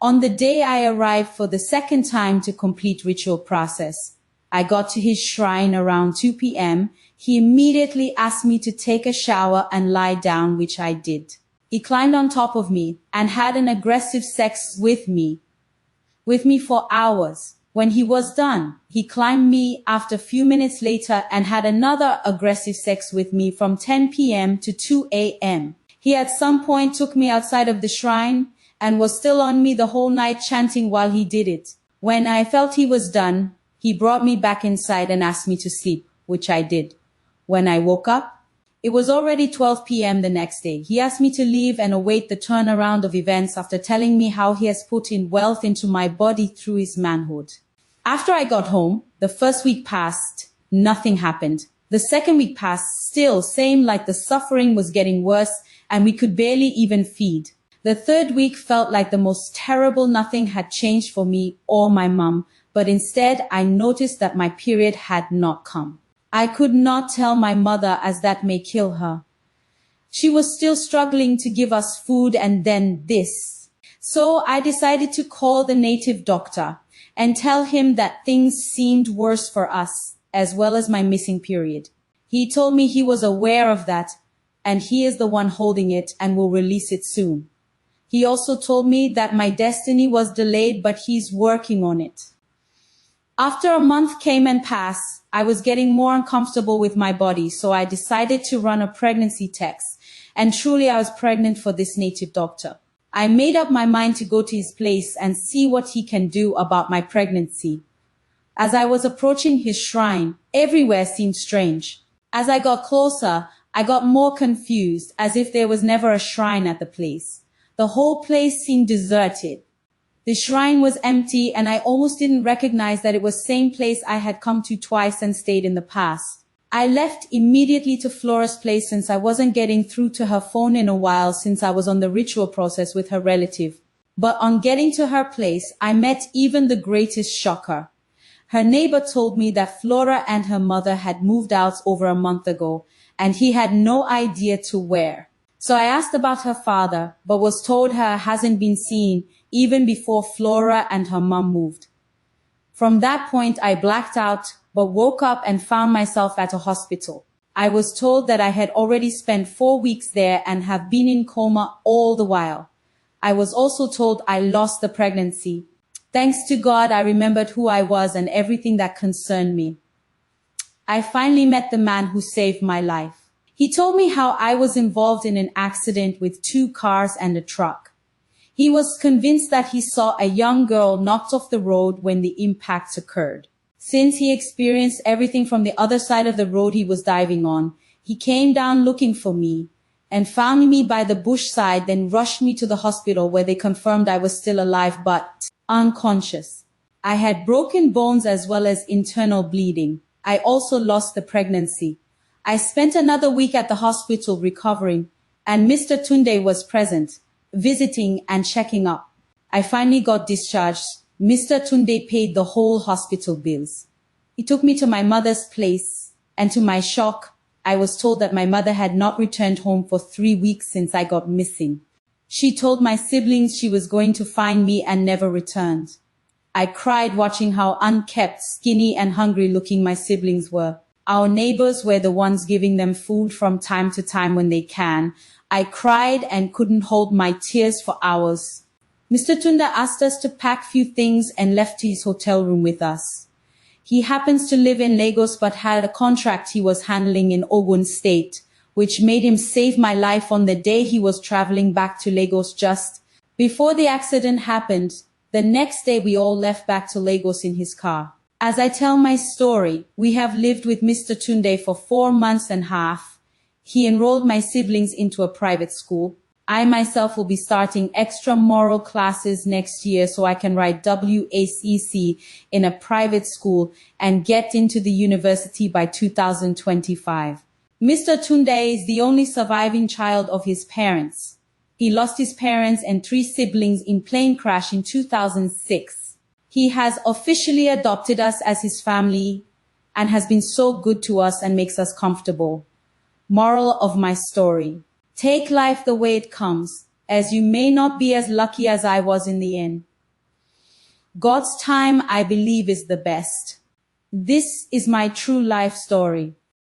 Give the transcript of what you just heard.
On the day I arrived for the second time to complete ritual process, I got to his shrine around 2 p.m. He immediately asked me to take a shower and lie down, which I did. He climbed on top of me and had an aggressive sex with me for hours. When he was done, he climbed me after a few minutes later and had another aggressive sex with me from 10 p.m. to 2 a.m. He at some point took me outside of the shrine and was still on me the whole night chanting while he did it. When I felt he was done, he brought me back inside and asked me to sleep, which I did. When I woke up, it was already 12 p.m. the next day. He asked me to leave and await the turnaround of events after telling me how he has put in wealth into my body through his manhood. After I got home, the first week passed, nothing happened. The second week passed, still same, like the suffering was getting worse and we could barely even feed. The third week felt like the most terrible. Nothing had changed for me or my mum, but instead I noticed that my period had not come. I could not tell my mother as that may kill her. She was still struggling to give us food and then this. So I decided to call the native doctor and tell him that things seemed worse for us, as well as my missing period. He told me he was aware of that and he is the one holding it and will release it soon. He also told me that my destiny was delayed, but he's working on it. After a month came and passed, I was getting more uncomfortable with my body, so I decided to run a pregnancy test, and truly I was pregnant for this native doctor. I made up my mind to go to his place and see what he can do about my pregnancy. As I was approaching his shrine, everywhere seemed strange. As I got closer, I got more confused, as if there was never a shrine at the place. The whole place seemed deserted. The shrine was empty and I almost didn't recognize that it was the same place I had come to twice and stayed in the past. I left immediately to Flora's place since I wasn't getting through to her phone in a while since I was on the ritual process with her relative. But on getting to her place, I met even the greatest shocker. Her neighbor told me that Flora and her mother had moved out over a month ago and he had no idea to where. So I asked about her father, but was told her hasn't been seen even before Flora and her mom moved. From that point, I blacked out, but woke up and found myself at a hospital. I was told that I had already spent 4 weeks there and have been in coma all the while. I was also told I lost the pregnancy. Thanks to God, I remembered who I was and everything that concerned me. I finally met the man who saved my life. He told me how I was involved in an accident with 2 cars and a truck. He was convinced that he saw a young girl knocked off the road when the impacts occurred. Since he experienced everything from the other side of the road he was diving on, he came down looking for me and found me by the bush side, then rushed me to the hospital where they confirmed I was still alive but unconscious. I had broken bones as well as internal bleeding. I also lost the pregnancy. I spent another week at the hospital recovering, and Mr. Tunde was present, visiting and checking up. I finally got discharged. Mr. Tunde paid the whole hospital bills. He took me to my mother's place, and to my shock, I was told that my mother had not returned home for 3 weeks since I got missing. She told my siblings she was going to find me and never returned. I cried watching how unkempt, skinny and hungry looking my siblings were. Our neighbors were the ones giving them food from time to time when they can. I cried and couldn't hold my tears for hours. Mr. Tunda asked us to pack few things and left his hotel room with us. He happens to live in Lagos but had a contract he was handling in Ogun State, which made him save my life on the day he was traveling back to Lagos just before the accident happened. The next day we all left back to Lagos in his car. As I tell my story, we have lived with Mr. Tunde for 4 months and a half. He enrolled my siblings into a private school. I myself will be starting extra moral classes next year so I can write WACC in a private school and get into the university by 2025. Mr. Tunde is the only surviving child of his parents. He lost his parents and 3 siblings in plane crash in 2006. He has officially adopted us as his family and has been so good to us and makes us comfortable. Moral of my story: take life the way it comes. as you may not be as lucky as I was in the inn. God's time, I believe, is the best. This is my true life story.